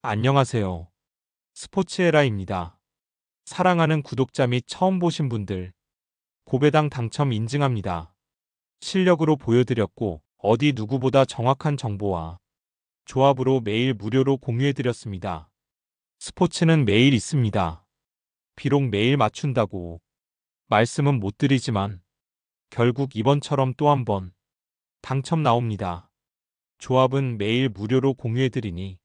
안녕하세요. 스포츠에라입니다. 사랑하는 구독자 및 처음 보신 분들, 고배당 당첨 인증합니다. 실력으로 보여드렸고, 어디 누구보다 정확한 정보와 조합으로 매일 무료로 공유해드렸습니다. 스포츠는 매일 있습니다. 비록 매일 맞춘다고 말씀은 못 드리지만, 결국 이번처럼 또 한 번 당첨 나옵니다. 조합은 매일 무료로 공유해드리니,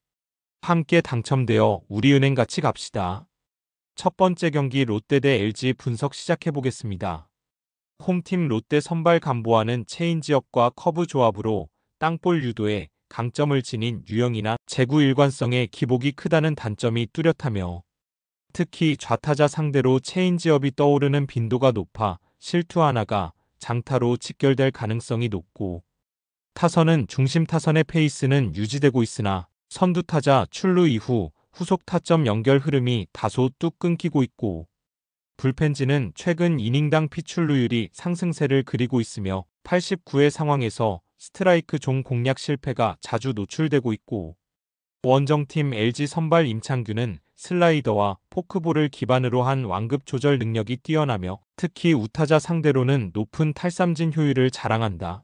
함께 당첨되어 우리은행 같이 갑시다. 첫 번째 경기 롯데 대 LG 분석 시작해보겠습니다. 홈팀 롯데 선발 간보아는 체인지업과 커브 조합으로 땅볼 유도에 강점을 지닌 유형이나 제구 일관성의 기복이 크다는 단점이 뚜렷하며, 특히 좌타자 상대로 체인지업이 떠오르는 빈도가 높아 실투 하나가 장타로 직결될 가능성이 높고, 타선은 중심 타선의 페이스는 유지되고 있으나 선두타자 출루 이후 후속 타점 연결 흐름이 다소 뚝 끊기고 있고, 불펜진은 최근 이닝당 피출루율이 상승세를 그리고 있으며 89의 상황에서 스트라이크 존 공략 실패가 자주 노출되고 있고, 원정팀 LG 선발 임창규는 슬라이더와 포크볼을 기반으로 한 완급 조절 능력이 뛰어나며, 특히 우타자 상대로는 높은 탈삼진 효율을 자랑한다.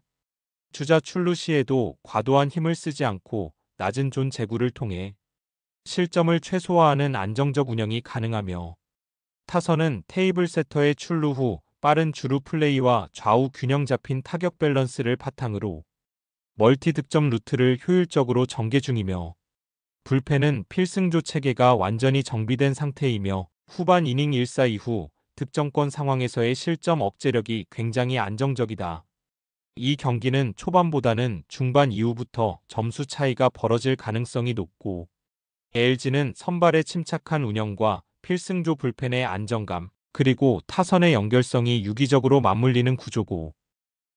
주자 출루 시에도 과도한 힘을 쓰지 않고 낮은 존 제구를 통해 실점을 최소화하는 안정적 운영이 가능하며, 타선은 테이블 세터의 출루 후 빠른 주루 플레이와 좌우 균형 잡힌 타격 밸런스를 바탕으로 멀티 득점 루트를 효율적으로 전개 중이며, 불펜은 필승조 체계가 완전히 정비된 상태이며 후반 이닝 1사 이후 득점권 상황에서의 실점 억제력이 굉장히 안정적이다. 이 경기는 초반보다는 중반 이후부터 점수 차이가 벌어질 가능성이 높고, LG는 선발의 침착한 운영과 필승조 불펜의 안정감, 그리고 타선의 연결성이 유기적으로 맞물리는 구조고,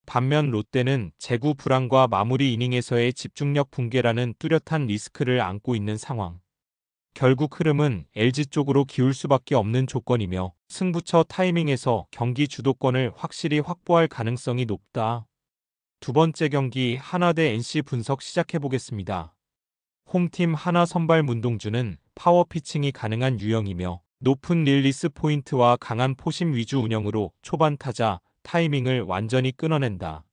반면 롯데는 제구 불안과 마무리 이닝에서의 집중력 붕괴라는 뚜렷한 리스크를 안고 있는 상황. 결국 흐름은 LG 쪽으로 기울 수밖에 없는 조건이며, 승부처 타이밍에서 경기 주도권을 확실히 확보할 가능성이 높다. 두 번째 경기 하나 대 NC 분석 시작해보겠습니다. 홈팀 하나 선발 문동주는 파워 피칭이 가능한 유형이며, 높은 릴리스 포인트와 강한 포심 위주 운영으로 초반 타자 타이밍을 완전히 끊어낸다.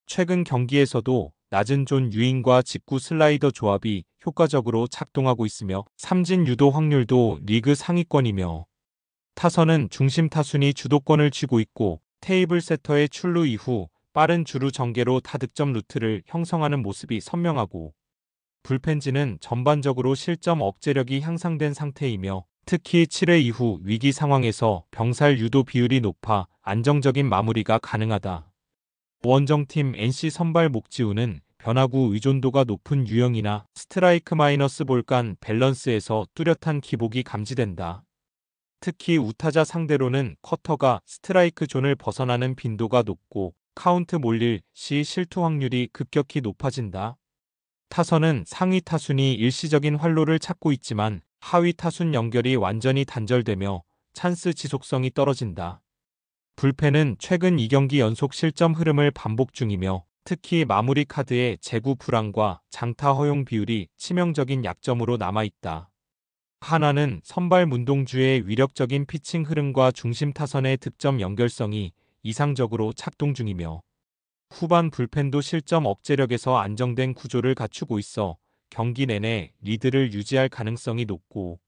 최근 경기에서도 낮은 존 유인과 직구 슬라이더 조합이 효과적으로 작동하고 있으며, 삼진 유도 확률도 리그 상위권이며, 타선은 중심 타순이 주도권을 쥐고 있고, 테이블 세터의 출루 이후 빠른 주루 전개로 타득점 루트를 형성하는 모습이 선명하고, 불펜진은 전반적으로 실점 억제력이 향상된 상태이며, 특히 7회 이후 위기 상황에서 병살 유도 비율이 높아 안정적인 마무리가 가능하다. 원정팀 NC 선발 목지우는 변화구 의존도가 높은 유형이나 스트라이크 마이너스 볼 간 밸런스에서 뚜렷한 기복이 감지된다. 특히 우타자 상대로는 커터가 스트라이크 존을 벗어나는 빈도가 높고, 카운트 몰릴 시 실투 확률이 급격히 높아진다. 타선은 상위 타순이 일시적인 활로를 찾고 있지만 하위 타순 연결이 완전히 단절되며 찬스 지속성이 떨어진다. 불펜은 최근 2경기 연속 실점 흐름을 반복 중이며, 특히 마무리 카드의 제구 불안과 장타 허용 비율이 치명적인 약점으로 남아있다. 하나는 선발 문동주의 위력적인 피칭 흐름과 중심 타선의 득점 연결성이 이상적으로 작동 중이며, 후반 불펜도 실점 억제력에서 안정된 구조를 갖추고 있어 경기 내내 리드를 유지할 가능성이 높고,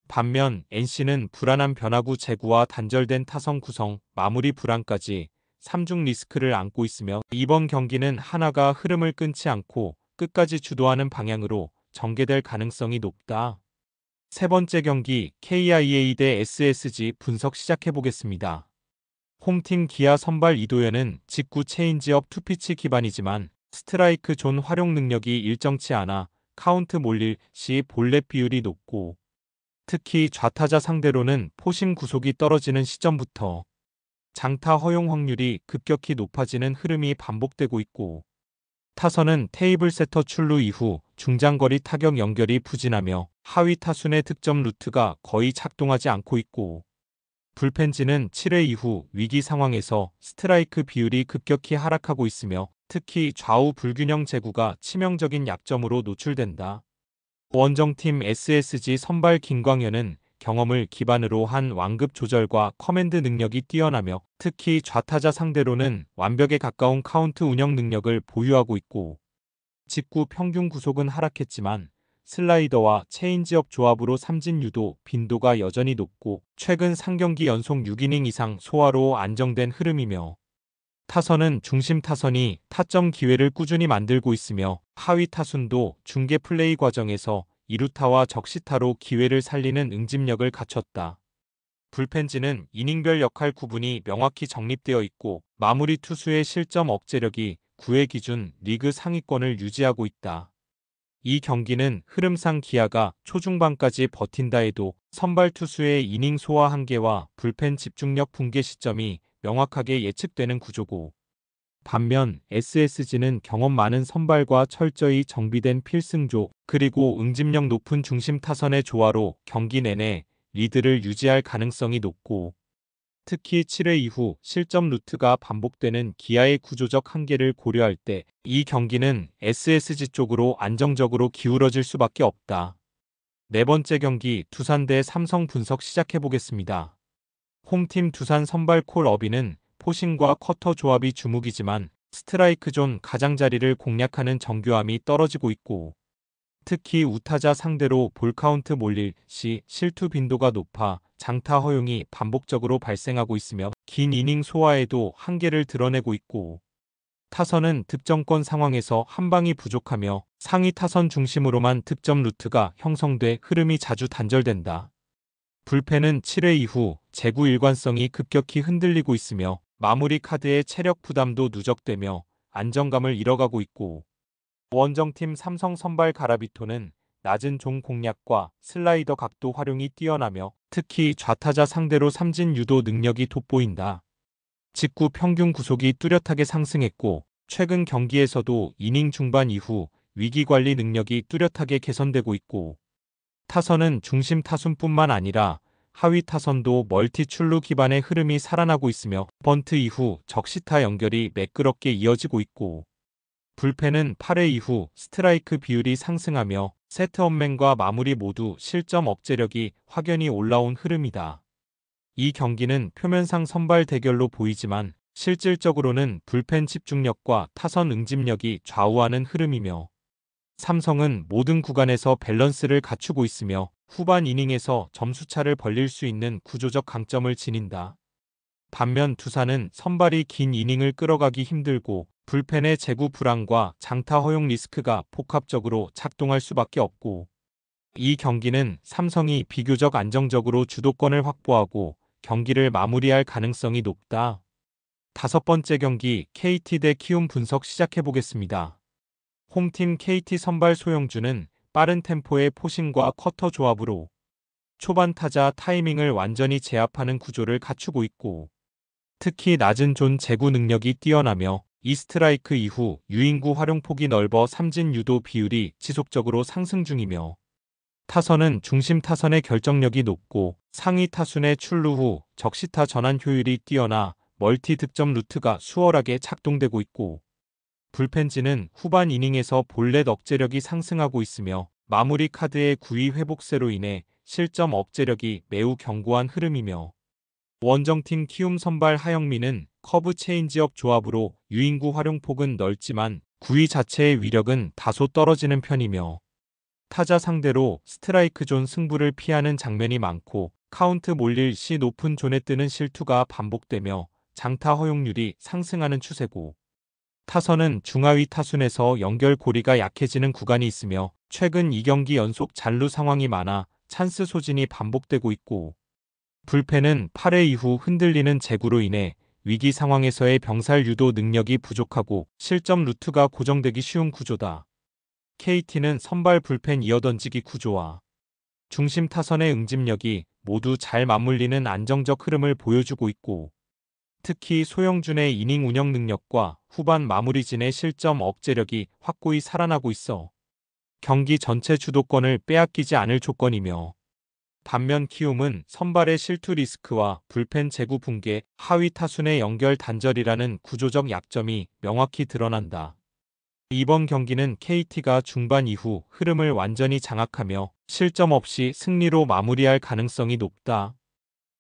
반면 NC는 불안한 변화구 제구와 단절된 타선 구성, 마무리 불안까지 3중 리스크를 안고 있으며, 이번 경기는 하나가 흐름을 끊지 않고 끝까지 주도하는 방향으로 전개될 가능성이 높다. 세 번째 경기 KIA 대 SSG 분석 시작해보겠습니다. 홈팀 기아 선발 이도현은 직구 체인지업 투피치 기반이지만 스트라이크 존 활용 능력이 일정치 않아 카운트 몰릴 시 볼넷 비율이 높고, 특히 좌타자 상대로는 포심 구속이 떨어지는 시점부터 장타 허용 확률이 급격히 높아지는 흐름이 반복되고 있고, 타선은 테이블 세터 출루 이후 중장거리 타격 연결이 부진하며 하위 타순의 득점 루트가 거의 작동하지 않고 있고, 불펜진은 7회 이후 위기 상황에서 스트라이크 비율이 급격히 하락하고 있으며, 특히 좌우 불균형 제구가 치명적인 약점으로 노출된다. 원정팀 SSG 선발 김광현은 경험을 기반으로 한 완급 조절과 커맨드 능력이 뛰어나며 특히 좌타자 상대로는 완벽에 가까운 카운트 운영 능력을 보유하고 있고 직구 평균 구속은 하락했지만 슬라이더와 체인지업 조합으로 삼진 유도 빈도가 여전히 높고 최근 3경기 연속 6이닝 이상 소화로 안정된 흐름이며 타선은 중심 타선이 타점 기회를 꾸준히 만들고 있으며 하위 타순도 중계 플레이 과정에서 2루타와 적시타로 기회를 살리는 응집력을 갖췄다. 불펜진은 이닝별 역할 구분이 명확히 정립되어 있고 마무리 투수의 실점 억제력이 9회 기준 리그 상위권을 유지하고 있다. 이 경기는 흐름상 기아가 초중반까지 버틴다 해도 선발 투수의 이닝 소화 한계와 불펜 집중력 붕괴 시점이 명확하게 예측되는 구조고 반면 SSG는 경험 많은 선발과 철저히 정비된 필승조 그리고 응집력 높은 중심 타선의 조화로 경기 내내 리드를 유지할 가능성이 높고 특히 7회 이후 실점 루트가 반복되는 기아의 구조적 한계를 고려할 때 이 경기는 SSG 쪽으로 안정적으로 기울어질 수밖에 없다. 네 번째 경기 두산 대 삼성 분석 시작해보겠습니다. 홈팀 두산 선발 콜 어비는 포싱과 커터 조합이 주목이지만 스트라이크 존 가장자리를 공략하는 정교함이 떨어지고 있고 특히 우타자 상대로 볼카운트 몰릴 시 실투 빈도가 높아 장타 허용이 반복적으로 발생하고 있으며 긴 이닝 소화에도 한계를 드러내고 있고 타선은 득점권 상황에서 한 방이 부족하며 상위 타선 중심으로만 득점 루트가 형성돼 흐름이 자주 단절된다. 불펜은 7회 이후 제구 일관성이 급격히 흔들리고 있으며 마무리 카드의 체력 부담도 누적되며 안정감을 잃어가고 있고 원정팀 삼성 선발 가라비토는 낮은 종 공략과 슬라이더 각도 활용이 뛰어나며 특히 좌타자 상대로 삼진 유도 능력이 돋보인다. 직구 평균 구속이 뚜렷하게 상승했고 최근 경기에서도 이닝 중반 이후 위기관리 능력이 뚜렷하게 개선되고 있고 타선은 중심 타순뿐만 아니라 하위 타선도 멀티 출루 기반의 흐름이 살아나고 있으며 번트 이후 적시타 연결이 매끄럽게 이어지고 있고 불펜은 8회 이후 스트라이크 비율이 상승하며 세트업맨과 마무리 모두 실점 억제력이 확연히 올라온 흐름이다. 이 경기는 표면상 선발 대결로 보이지만 실질적으로는 불펜 집중력과 타선 응집력이 좌우하는 흐름이며 삼성은 모든 구간에서 밸런스를 갖추고 있으며 후반 이닝에서 점수차를 벌릴 수 있는 구조적 강점을 지닌다. 반면 두산은 선발이 긴 이닝을 끌어가기 힘들고 불펜의 제구 불안과 장타 허용 리스크가 복합적으로 작동할 수밖에 없고 이 경기는 삼성이 비교적 안정적으로 주도권을 확보하고 경기를 마무리할 가능성이 높다. 다섯 번째 경기 KT 대 키움 분석 시작해보겠습니다. 홈팀 KT 선발 소영주는 빠른 템포의 포싱과 커터 조합으로 초반 타자 타이밍을 완전히 제압하는 구조를 갖추고 있고 특히 낮은 존 제구 능력이 뛰어나며 이스트라이크 이후 유인구 활용폭이 넓어 삼진 유도 비율이 지속적으로 상승 중이며 타선은 중심 타선의 결정력이 높고 상위 타순의 출루 후 적시타 전환 효율이 뛰어나 멀티 득점 루트가 수월하게 작동되고 있고 불펜진은 후반 이닝에서 볼넷 억제력이 상승하고 있으며 마무리 카드의 구위 회복세로 인해 실점 억제력이 매우 견고한 흐름이며 원정팀 키움 선발 하영민은 커브 체인지업 조합으로 유인구 활용폭은 넓지만 구위 자체의 위력은 다소 떨어지는 편이며 타자 상대로 스트라이크 존 승부를 피하는 장면이 많고 카운트 몰릴 시 높은 존에 뜨는 실투가 반복되며 장타 허용률이 상승하는 추세고 타선은 중하위 타순에서 연결 고리가 약해지는 구간이 있으며 최근 2경기 연속 잔루 상황이 많아 찬스 소진이 반복되고 있고 불펜은 8회 이후 흔들리는 제구로 인해 위기 상황에서의 병살 유도 능력이 부족하고 실점 루트가 고정되기 쉬운 구조다. KT는 선발 불펜 이어던지기 구조와 중심 타선의 응집력이 모두 잘 맞물리는 안정적 흐름을 보여주고 있고 특히 소영준의 이닝 운영 능력과 후반 마무리진의 실점 억제력이 확고히 살아나고 있어 경기 전체 주도권을 빼앗기지 않을 조건이며 반면 키움은 선발의 실투 리스크와 불펜 제구 붕괴, 하위 타순의 연결 단절이라는 구조적 약점이 명확히 드러난다. 이번 경기는 KT가 중반 이후 흐름을 완전히 장악하며 실점 없이 승리로 마무리할 가능성이 높다.